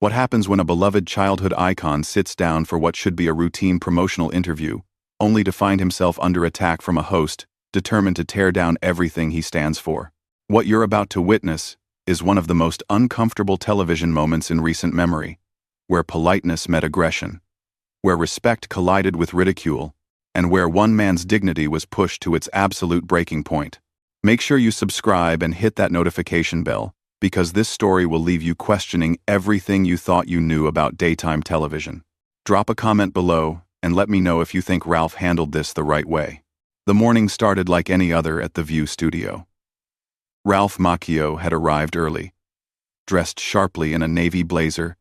What happens when a beloved childhood icon sits down for what should be a routine promotional interview, only to find himself under attack from a host determined to tear down everything he stands for? What you're about to witness is one of the most uncomfortable television moments in recent memory, where politeness met aggression, where respect collided with ridicule, and where one man's dignity was pushed to its absolute breaking point. Make sure you subscribe and hit that notification bell, because this story will leave you questioning everything you thought you knew about daytime television. Drop a comment below and let me know if you think Ralph handled this the right way. The morning started like any other at the View studio. Ralph Macchio had arrived early, dressed sharply in a navy blazer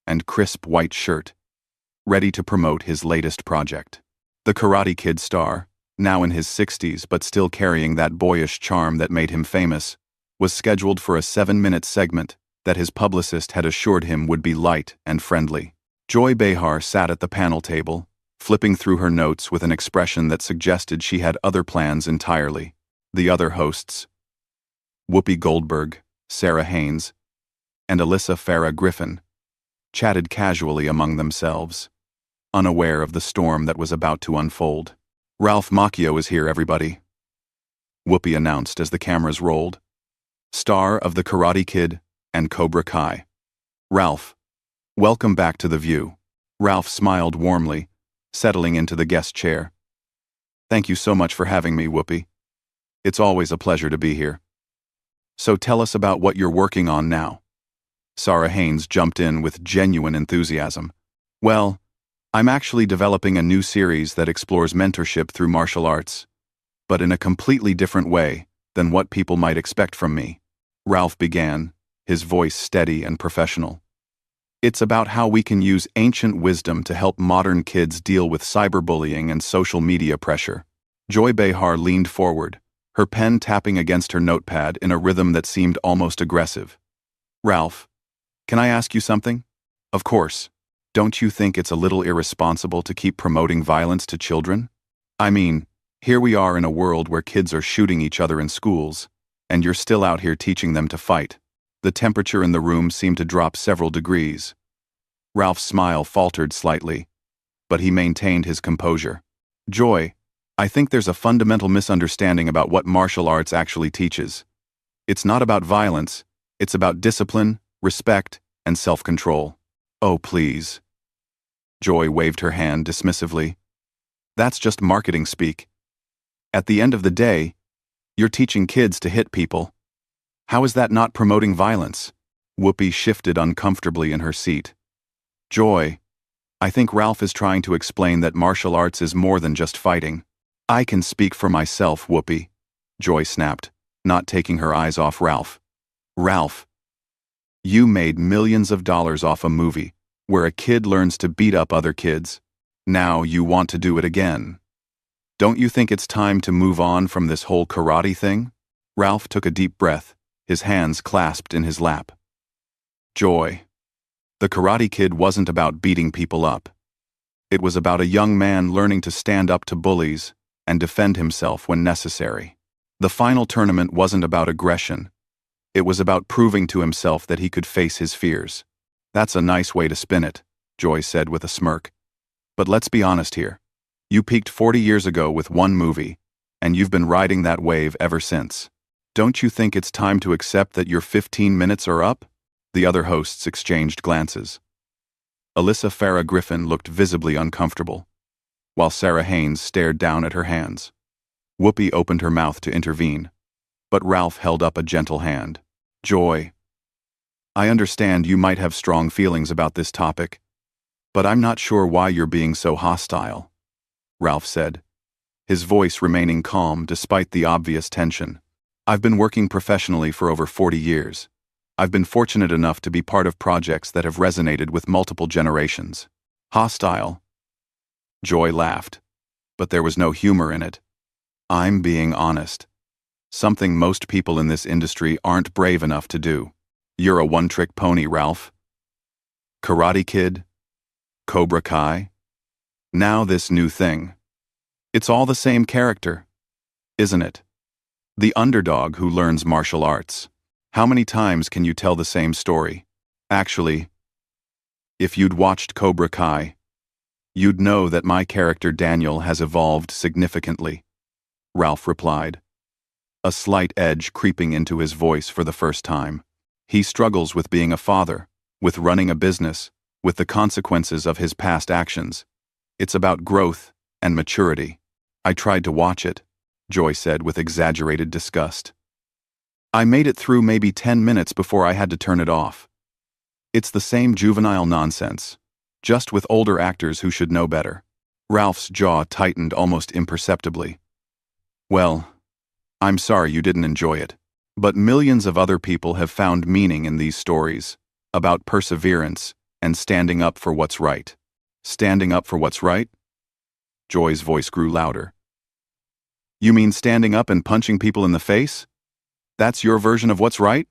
and crisp white shirt, ready to promote his latest project. The Karate Kid star, now in his 60s but still carrying that boyish charm that made him famous, was scheduled for a 7-minute segment that his publicist had assured him would be light and friendly. Joy Behar sat at the panel table, flipping through her notes with an expression that suggested she had other plans entirely. The other hosts, Whoopi Goldberg, Sarah Haynes, and Alyssa Farah Griffin, chatted casually among themselves, unaware of the storm that was about to unfold. "Ralph Macchio is here, everybody," Whoopi announced as the cameras rolled. "Star of The Karate Kid and Cobra Kai. Ralph, welcome back to The View." Ralph smiled warmly, settling into the guest chair. "Thank you so much for having me, Whoopi. It's always a pleasure to be here. So tell us about what you're working on now." Sarah Haynes jumped in with genuine enthusiasm. "Well, I'm actually developing a new series that explores mentorship through martial arts, but in a completely different way than what people might expect from me," Ralph began, his voice steady and professional. "It's about how we can use ancient wisdom to help modern kids deal with cyberbullying and social media pressure." Joy Behar leaned forward, her pen tapping against her notepad in a rhythm that seemed almost aggressive. "Ralph, can I ask you something?" "Of course. Don't you think it's a little irresponsible to keep promoting violence to children? I mean, here we are in a world where kids are shooting each other in schools, and you're still out here teaching them to fight." The temperature in the room seemed to drop several degrees. Ralph's smile faltered slightly, but he maintained his composure. "Joy, I think there's a fundamental misunderstanding about what martial arts actually teaches. It's not about violence, it's about discipline, respect, and self-control." "Oh, please." Joy waved her hand dismissively. "That's just marketing speak. At the end of the day, you're teaching kids to hit people. How is that not promoting violence?" Whoopi shifted uncomfortably in her seat. "Joy, I think Ralph is trying to explain that martial arts is more than just fighting." "I can speak for myself, Whoopi," Joy snapped, not taking her eyes off Ralph. "Ralph, you made millions of dollars off a movie where a kid learns to beat up other kids. Now you want to do it again. Don't you think it's time to move on from this whole karate thing?" Ralph took a deep breath, his hands clasped in his lap. "Joy, The Karate Kid wasn't about beating people up. It was about a young man learning to stand up to bullies and defend himself when necessary. The final tournament wasn't about aggression. It was about proving to himself that he could face his fears." "That's a nice way to spin it," Joy said with a smirk. "But let's be honest here. You peaked 40 years ago with one movie, and you've been riding that wave ever since. Don't you think it's time to accept that your 15 minutes are up?" The other hosts exchanged glances. Alyssa Farah Griffin looked visibly uncomfortable, while Sarah Haynes stared down at her hands. Whoopi opened her mouth to intervene, but Ralph held up a gentle hand. "Joy, I understand you might have strong feelings about this topic, but I'm not sure why you're being so hostile," Ralph said, his voice remaining calm despite the obvious tension. "I've been working professionally for over 40 years. I've been fortunate enough to be part of projects that have resonated with multiple generations." "Hostile?" Joy laughed, but there was no humor in it. "I'm being honest. Something most people in this industry aren't brave enough to do. You're a one-trick pony, Ralph. Karate Kid, Cobra Kai, now this new thing. It's all the same character, isn't it? The underdog who learns martial arts. How many times can you tell the same story? Actually, If you'd watched Cobra Kai, you'd know that my character Daniel has evolved significantly, Ralph replied, a slight edge creeping into his voice for the first time. He struggles with being a father, with running a business, with the consequences of his past actions. It's about growth and maturity. I tried to watch it, Joy said with exaggerated disgust. I made it through maybe 10 minutes before I had to turn it off. It's the same juvenile nonsense, just with older actors who should know better. Ralph's jaw tightened almost imperceptibly. Well, I'm sorry you didn't enjoy it, but millions of other people have found meaning in these stories, about perseverance and standing up for what's right. Standing up for what's right? Joy's voice grew louder. You mean standing up and punching people in the face? That's your version of what's right?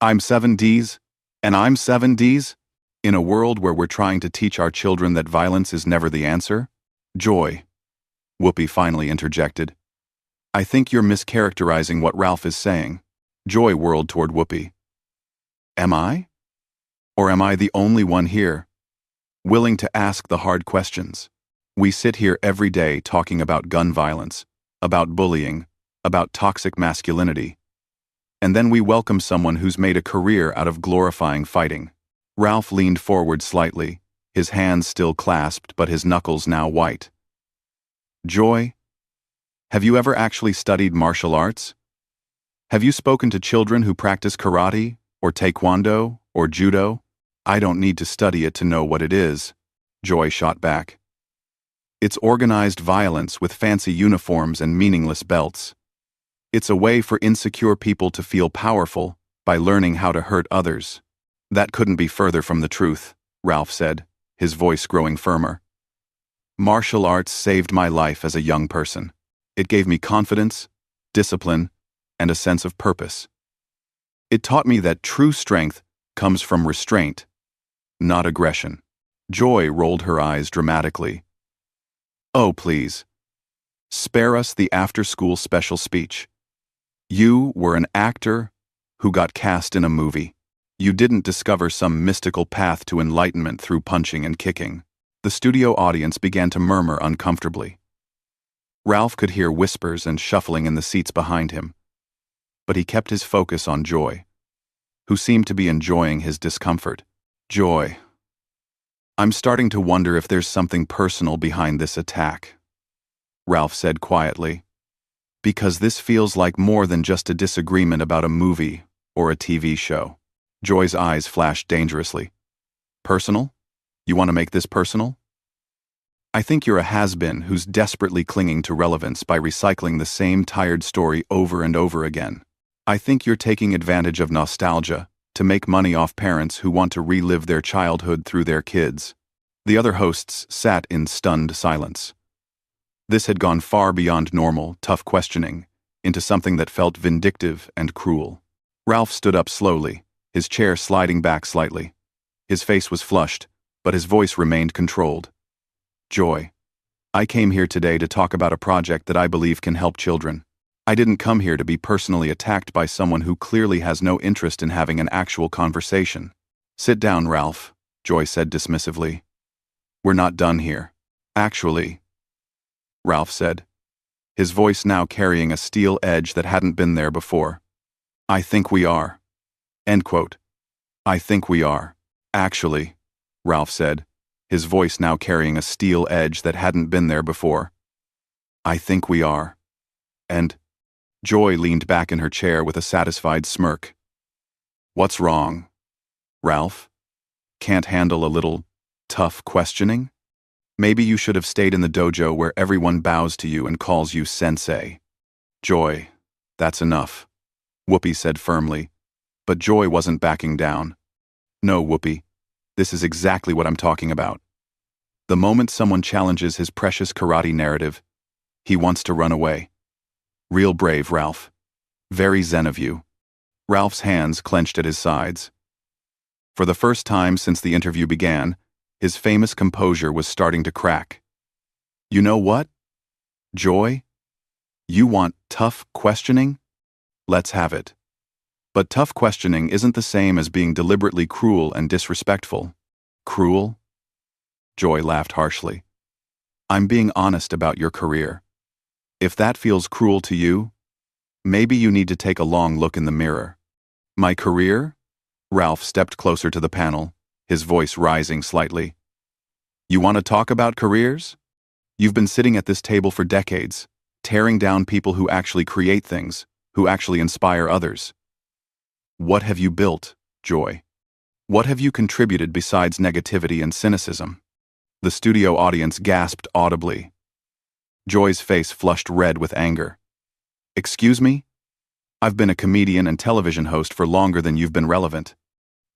I'm 7Ds, and I'm 7Ds? In a world where we're trying to teach our children that violence is never the answer? Joy, Whoopi finally interjected. I think you're mischaracterizing what Ralph is saying. Joy whirled toward Whoopi. Am I? Or am I the only one here, willing to ask the hard questions? We sit here every day talking about gun violence, about bullying, about toxic masculinity. And then we welcome someone who's made a career out of glorifying fighting. Ralph leaned forward slightly, his hands still clasped but his knuckles now white. Joy, have you ever actually studied martial arts? Have you spoken to children who practice karate, or taekwondo, or judo? I don't need to study it to know what it is, Joy shot back. It's organized violence with fancy uniforms and meaningless belts. It's a way for insecure people to feel powerful by learning how to hurt others. That couldn't be further from the truth, Ralph said, his voice growing firmer. Martial arts saved my life as a young person. It gave me confidence, discipline, and a sense of purpose. It taught me that true strength comes from restraint, not aggression. Joy rolled her eyes dramatically. Oh, please. Spare us the after-school special speech. You were an actor who got cast in a movie. You didn't discover some mystical path to enlightenment through punching and kicking. The studio audience began to murmur uncomfortably. Ralph could hear whispers and shuffling in the seats behind him, but he kept his focus on Joy, who seemed to be enjoying his discomfort. Joy, I'm starting to wonder if there's something personal behind this attack, Ralph said quietly, because this feels like more than just a disagreement about a movie or a TV show. Joy's eyes flashed dangerously. Personal? You want to make this personal? I think you're a has-been who's desperately clinging to relevance by recycling the same tired story over and over again. I think you're taking advantage of nostalgia to make money off parents who want to relive their childhood through their kids. The other hosts sat in stunned silence. This had gone far beyond normal, tough questioning, into something that felt vindictive and cruel. Ralph stood up slowly, his chair sliding back slightly. His face was flushed, but his voice remained controlled. Joy, I came here today to talk about a project that I believe can help children. I didn't come here to be personally attacked by someone who clearly has no interest in having an actual conversation. Sit down, Ralph, Joy said dismissively. We're not done here. Actually, Ralph said, his voice now carrying a steel edge that hadn't been there before. I think we are. End quote. I think we are. Actually, Ralph said, his voice now carrying a steel edge that hadn't been there before. I think we are. And Joy leaned back in her chair with a satisfied smirk. What's wrong? Ralph? Can't handle a little tough questioning? Maybe you should have stayed in the dojo where everyone bows to you and calls you sensei. Joy, that's enough, Whoopi said firmly, but Joy wasn't backing down. No, Whoopi, this is exactly what I'm talking about. The moment someone challenges his precious karate narrative, he wants to run away. Real brave, Ralph. Very zen of you. Ralph's hands clenched at his sides. For the first time since the interview began, his famous composure was starting to crack. You know what? Joy? You want tough questioning? Let's have it. But tough questioning isn't the same as being deliberately cruel and disrespectful. Cruel? Joy laughed harshly. I'm being honest about your career. If that feels cruel to you, maybe you need to take a long look in the mirror. My career? Ralph stepped closer to the panel, his voice rising slightly. You want to talk about careers? You've been sitting at this table for decades, tearing down people who actually create things, who actually inspire others. What have you built, Joy? What have you contributed besides negativity and cynicism? The studio audience gasped audibly. Joy's face flushed red with anger. Excuse me? I've been a comedian and television host for longer than you've been relevant.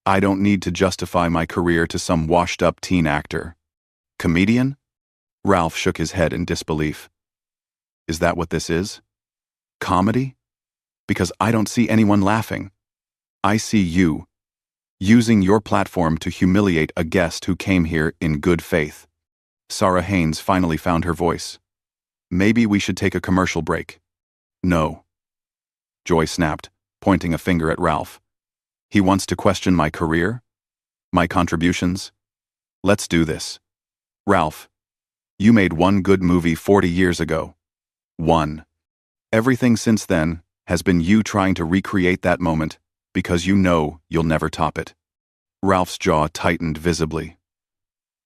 I don't need to justify my career to some washed-up teen actor. Comedian? Ralph shook his head in disbelief. Is that what this is? Comedy? Because I don't see anyone laughing. I see you, using your platform to humiliate a guest who came here in good faith. Sarah Haynes finally found her voice. Maybe we should take a commercial break. No. Joy snapped, pointing a finger at Ralph. He wants to question my career? My contributions? Let's do this. Ralph, you made one good movie 40 years ago. One. Everything since then has been you trying to recreate that moment because you know you'll never top it. Ralph's jaw tightened visibly.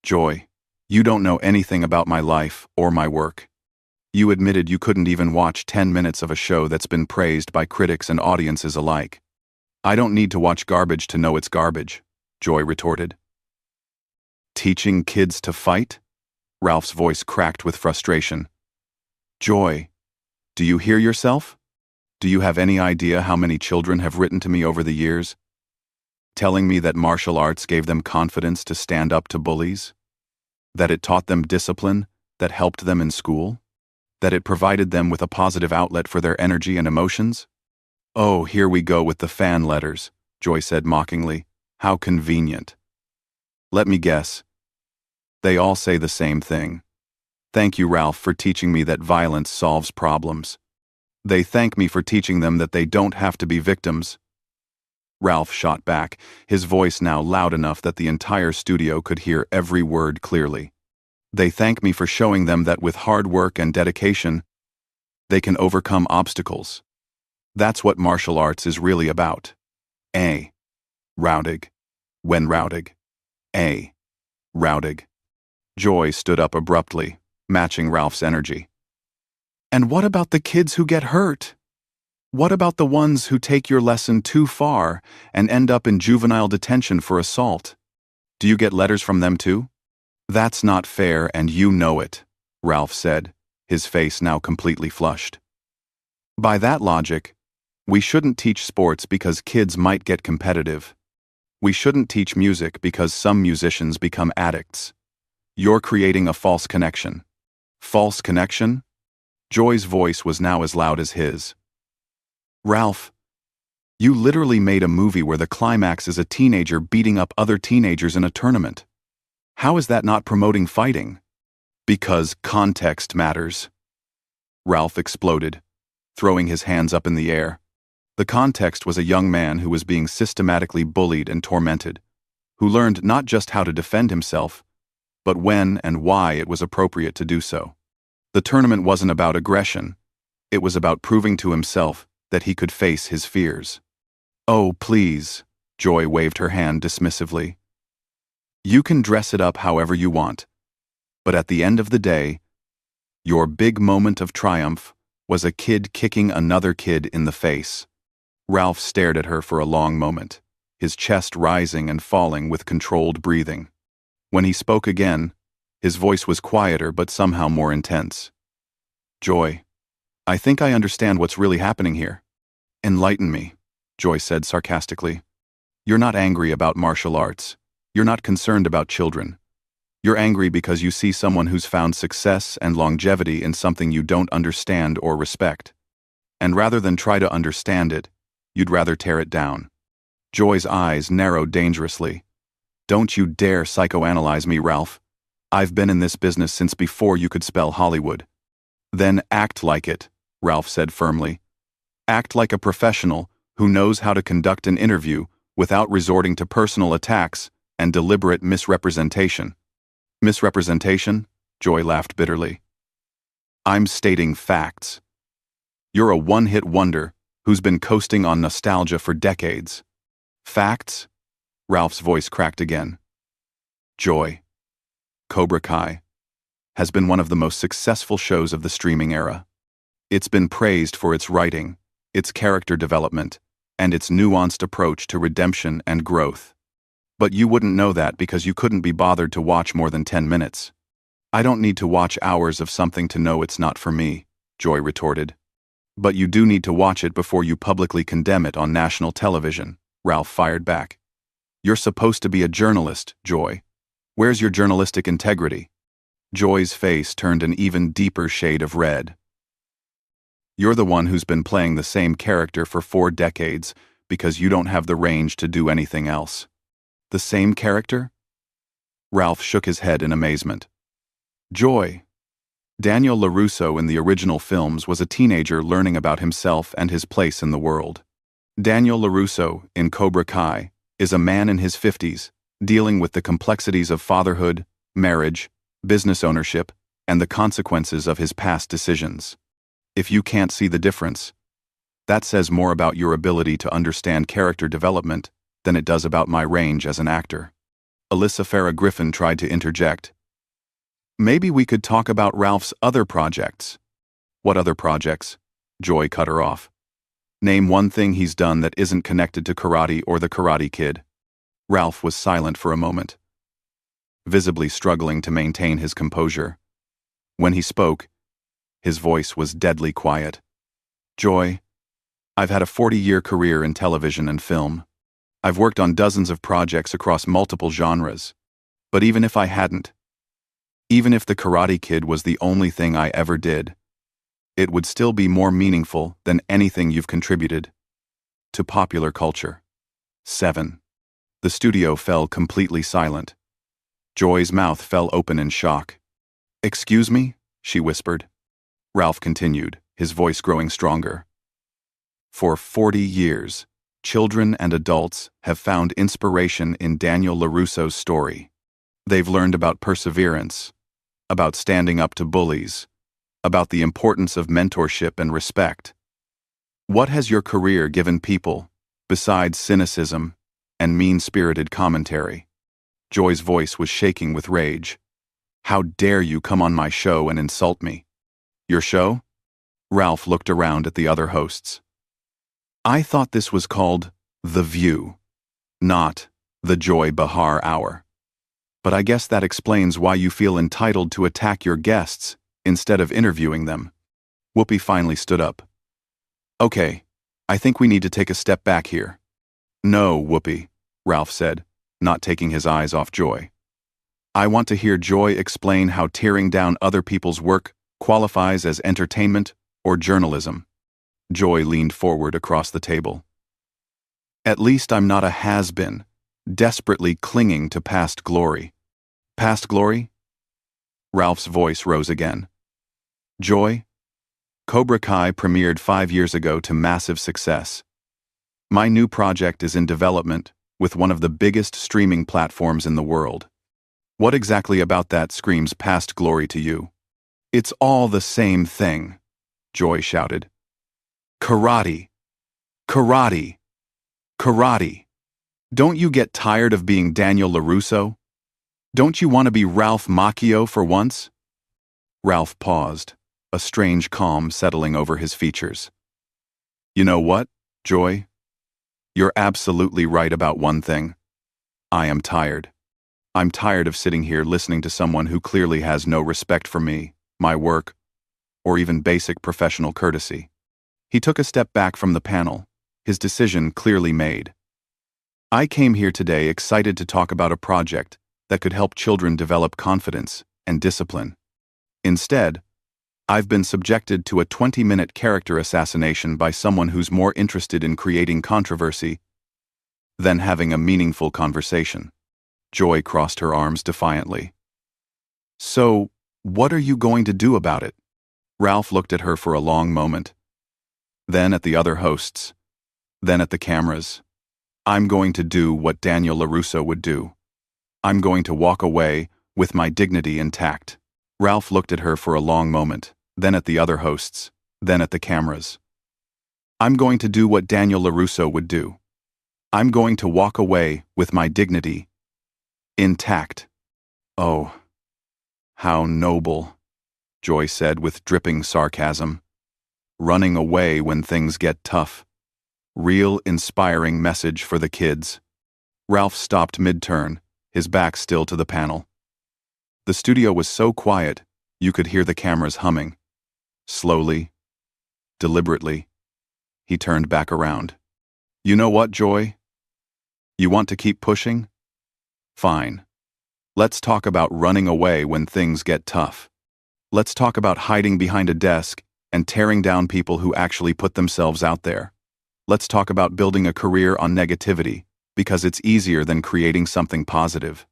Joy, you don't know anything about my life or my work. You admitted you couldn't even watch 10 minutes of a show that's been praised by critics and audiences alike. I don't need to watch garbage to know it's garbage, Joy retorted. Teaching kids to fight? Ralph's voice cracked with frustration. Joy, do you hear yourself? Do you have any idea how many children have written to me over the years, telling me that martial arts gave them confidence to stand up to bullies? That it taught them discipline, that helped them in school? That it provided them with a positive outlet for their energy and emotions? Oh, here we go with the fan letters, Joy said mockingly. How convenient. Let me guess. They all say the same thing. Thank you, Ralph, for teaching me that violence solves problems. They thank me for teaching them that they don't have to be victims. Ralph shot back, his voice now loud enough that the entire studio could hear every word clearly. They thank me for showing them that with hard work and dedication, they can overcome obstacles. That's what martial arts is really about. Roudig. When Roudig. Roudig. Joy stood up abruptly, matching Ralph's energy. And what about the kids who get hurt? What about the ones who take your lesson too far and end up in juvenile detention for assault? Do you get letters from them too? That's not fair and you know it, Ralph said, his face now completely flushed. By that logic, we shouldn't teach sports because kids might get competitive. We shouldn't teach music because some musicians become addicts. You're creating a false connection. False connection? Joy's voice was now as loud as his. Ralph, you literally made a movie where the climax is a teenager beating up other teenagers in a tournament. How is that not promoting fighting? Because context matters. Ralph exploded, throwing his hands up in the air. The context was a young man who was being systematically bullied and tormented, who learned not just how to defend himself, but when and why it was appropriate to do so. The tournament wasn't about aggression. It was about proving to himself that he could face his fears. Oh, please, Joy waved her hand dismissively. You can dress it up however you want, but at the end of the day, your big moment of triumph was a kid kicking another kid in the face. Ralph stared at her for a long moment, his chest rising and falling with controlled breathing. When he spoke again, his voice was quieter but somehow more intense. Joy, I think I understand what's really happening here. Enlighten me, Joy said sarcastically. You're not angry about martial arts. You're not concerned about children. You're angry because you see someone who's found success and longevity in something you don't understand or respect. And rather than try to understand it, you'd rather tear it down. Joy's eyes narrowed dangerously. Don't you dare psychoanalyze me, Ralph. I've been in this business since before you could spell Hollywood. Then act like it, Ralph said firmly. Act like a professional who knows how to conduct an interview without resorting to personal attacks and deliberate misrepresentation. Misrepresentation? Joy laughed bitterly. I'm stating facts. You're a one-hit wonder who's been coasting on nostalgia for decades. Facts? Ralph's voice cracked again. Joy, Cobra Kai, has been one of the most successful shows of the streaming era. It's been praised for its writing, its character development, and its nuanced approach to redemption and growth. But you wouldn't know that because you couldn't be bothered to watch more than 10 minutes. I don't need to watch hours of something to know it's not for me, Joy retorted. But you do need to watch it before you publicly condemn it on national television, Ralph fired back. You're supposed to be a journalist, Joy. Where's your journalistic integrity? Joy's face turned an even deeper shade of red. You're the one who's been playing the same character for 4 decades because you don't have the range to do anything else. The same character? Ralph shook his head in amazement. Joy. Daniel LaRusso in the original films was a teenager learning about himself and his place in the world. Daniel LaRusso, in Cobra Kai, is a man in his 50s, dealing with the complexities of fatherhood, marriage, business ownership, and the consequences of his past decisions. If you can't see the difference, that says more about your ability to understand character development than it does about my range as an actor. Alyssa Farah Griffin tried to interject. Maybe we could talk about Ralph's other projects. What other projects? Joy cut her off. Name one thing he's done that isn't connected to karate or the Karate Kid. Ralph was silent for a moment, visibly struggling to maintain his composure. When he spoke, his voice was deadly quiet. Joy, I've had a 40-year career in television and film. I've worked on dozens of projects across multiple genres. But even if I hadn't, even if the Karate Kid was the only thing I ever did, it would still be more meaningful than anything you've contributed to popular culture. 7. The studio fell completely silent. Joy's mouth fell open in shock. Excuse me? She whispered. Ralph continued, his voice growing stronger. For 40 years, children and adults have found inspiration in Daniel LaRusso's story. They've learned about perseverance, about standing up to bullies, about the importance of mentorship and respect. What has your career given people, besides cynicism and mean-spirited commentary? Joy's voice was shaking with rage. How dare you come on my show and insult me? Your show? Ralph looked around at the other hosts. I thought this was called The View, not the Joy Behar Hour. But I guess that explains why you feel entitled to attack your guests instead of interviewing them. Whoopi finally stood up. Okay, I think we need to take a step back here. No, Whoopi, Ralph said, not taking his eyes off Joy. I want to hear Joy explain how tearing down other people's work qualifies as entertainment or journalism. Joy leaned forward across the table. At least I'm not a has-been, desperately clinging to past glory. Past glory? Ralph's voice rose again. Joy, Cobra Kai premiered 5 years ago to massive success. My new project is in development with one of the biggest streaming platforms in the world. What exactly about that screams past glory to you? It's all the same thing, Joy shouted. Karate. Karate. Karate. Don't you get tired of being Daniel LaRusso? Don't you want to be Ralph Macchio for once? Ralph paused, a strange calm settling over his features. You know what, Joy? You're absolutely right about one thing. I am tired. I'm tired of sitting here listening to someone who clearly has no respect for me, my work, or even basic professional courtesy. He took a step back from the panel, his decision clearly made. I came here today excited to talk about a project that could help children develop confidence and discipline. Instead, I've been subjected to a 20-minute character assassination by someone who's more interested in creating controversy than having a meaningful conversation. Joy crossed her arms defiantly. So, what are you going to do about it? Ralph looked at her for a long moment. Then at the other hosts. Then at the cameras. I'm going to do what Daniel LaRusso would do. I'm going to walk away with my dignity intact. Ralph looked at her for a long moment, then at the other hosts, then at the cameras. I'm going to do what Daniel LaRusso would do. I'm going to walk away with my dignity intact. Oh, how noble, Joy said with dripping sarcasm. Running away when things get tough. Real inspiring message for the kids. Ralph stopped mid-turn, his back still to the panel. The studio was so quiet, you could hear the cameras humming. Slowly, deliberately, he turned back around. You know what, Joy? You want to keep pushing? Fine. Let's talk about running away when things get tough. Let's talk about hiding behind a desk and tearing down people who actually put themselves out there. Let's talk about building a career on negativity, because it's easier than creating something positive.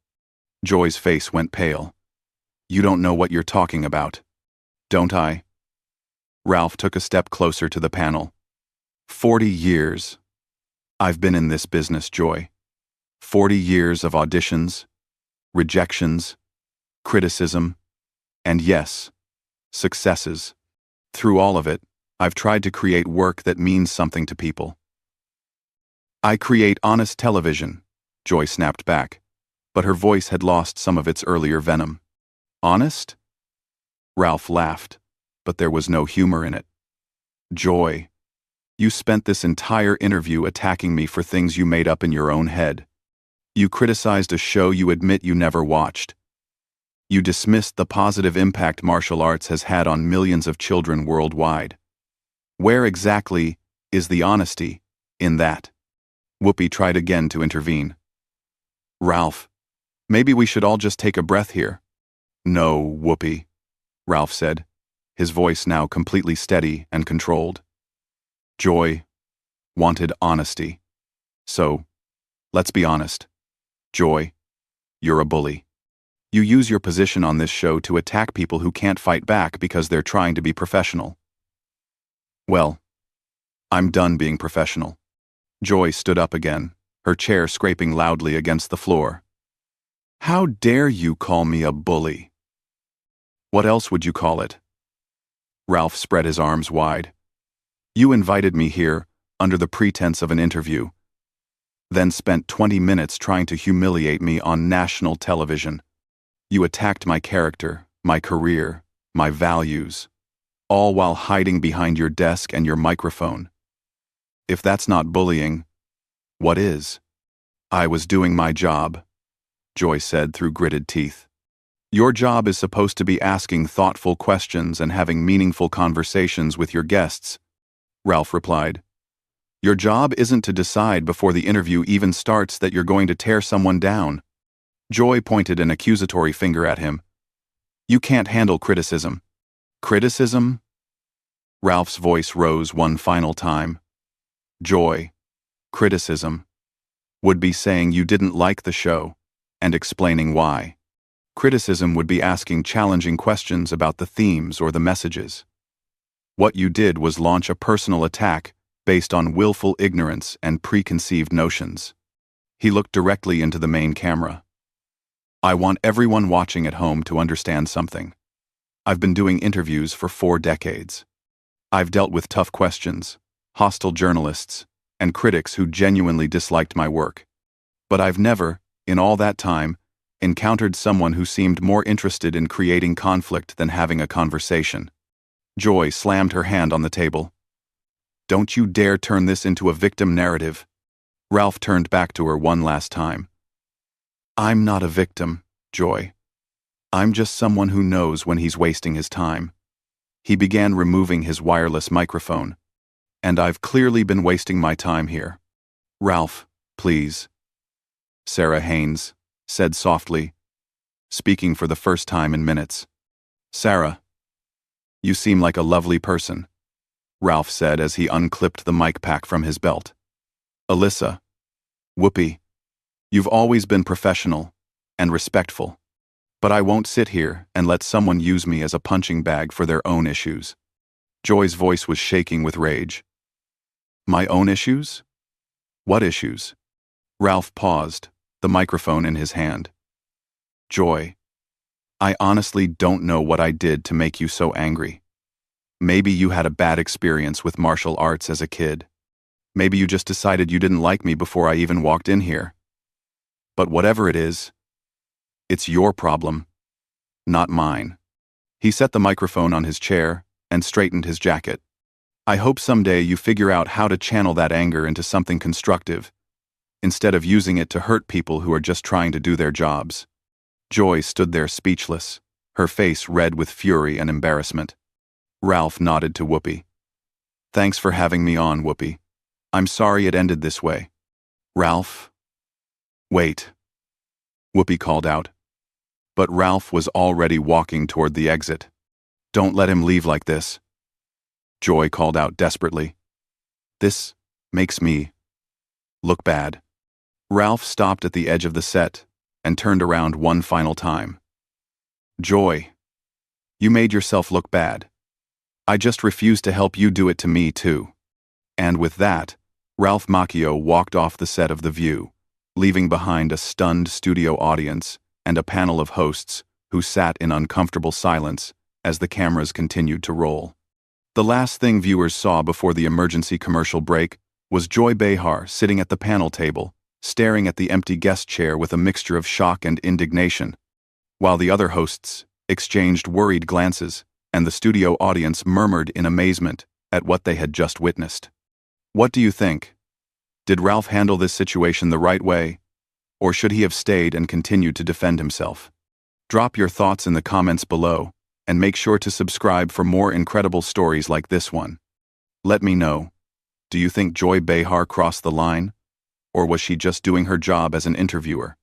Joy's face went pale. You don't know what you're talking about. Don't I? Ralph took a step closer to the panel. 40 years. I've been in this business, Joy. 40 years of auditions, rejections, criticism, and yes, successes. Through all of it, I've tried to create work that means something to people. I create honest television, Joy snapped back, but her voice had lost some of its earlier venom. Honest? Ralph laughed, but there was no humor in it. Joy, you spent this entire interview attacking me for things you made up in your own head. You criticized a show you admit you never watched. You dismissed the positive impact martial arts has had on millions of children worldwide. Where exactly is the honesty in that? Whoopi tried again to intervene. Ralph, maybe we should all just take a breath here. No, Whoopi, Ralph said, his voice now completely steady and controlled. Joy wanted honesty. So, let's be honest. Joy, you're a bully. You use your position on this show to attack people who can't fight back because they're trying to be professional. Well, I'm done being professional. Joy stood up again, her chair scraping loudly against the floor. How dare you call me a bully? What else would you call it? Ralph spread his arms wide. You invited me here under the pretense of an interview, then spent 20 minutes trying to humiliate me on national television. You attacked my character, my career, my values, all while hiding behind your desk and your microphone. If that's not bullying, what is? I was doing my job, Joy said through gritted teeth. Your job is supposed to be asking thoughtful questions and having meaningful conversations with your guests, Ralph replied. Your job isn't to decide before the interview even starts that you're going to tear someone down. Joy pointed an accusatory finger at him. You can't handle criticism. Criticism? Ralph's voice rose one final time. Joy, criticism, would be saying you didn't like the show and explaining why. Criticism would be asking challenging questions about the themes or the messages. What you did was launch a personal attack based on willful ignorance and preconceived notions. He looked directly into the main camera. I want everyone watching at home to understand something. I've been doing interviews for 4 decades. I've dealt with tough questions, hostile journalists, and critics who genuinely disliked my work. But I've never, in all that time, encountered someone who seemed more interested in creating conflict than having a conversation. Joy slammed her hand on the table. Don't you dare turn this into a victim narrative. Ralph turned back to her one last time. I'm not a victim, Joy. I'm just someone who knows when he's wasting his time. He began removing his wireless microphone. And I've clearly been wasting my time here. Ralph, please. Sarah Haynes said softly, speaking for the first time in minutes. Sarah, you seem like a lovely person, Ralph said as he unclipped the mic pack from his belt. Alyssa, Whoopi, you've always been professional and respectful, but I won't sit here and let someone use me as a punching bag for their own issues. Joy's voice was shaking with rage. My own issues? What issues? Ralph paused, the microphone in his hand. Joy, I honestly don't know what I did to make you so angry. Maybe you had a bad experience with martial arts as a kid. Maybe you just decided you didn't like me before I even walked in here. But whatever it is, it's your problem, not mine. He set the microphone on his chair and straightened his jacket. I hope someday you figure out how to channel that anger into something constructive, instead of using it to hurt people who are just trying to do their jobs. Joy stood there speechless, her face red with fury and embarrassment. Ralph nodded to Whoopi. Thanks for having me on, Whoopi. I'm sorry it ended this way. Ralph? Wait. Whoopi called out. But Ralph was already walking toward the exit. Don't let him leave like this. Joy called out desperately. This makes me look bad. Ralph stopped at the edge of the set and turned around one final time. Joy, you made yourself look bad. I just refuse to help you do it to me too. And with that, Ralph Macchio walked off the set of The View, leaving behind a stunned studio audience and a panel of hosts who sat in uncomfortable silence as the cameras continued to roll. The last thing viewers saw before the emergency commercial break was Joy Behar sitting at the panel table, staring at the empty guest chair with a mixture of shock and indignation, while the other hosts exchanged worried glances and the studio audience murmured in amazement at what they had just witnessed. What do you think? Did Ralph handle this situation the right way, or should he have stayed and continued to defend himself? Drop your thoughts in the comments below, and make sure to subscribe for more incredible stories like this one. Let me know, do you think Joy Behar crossed the line, or was she just doing her job as an interviewer?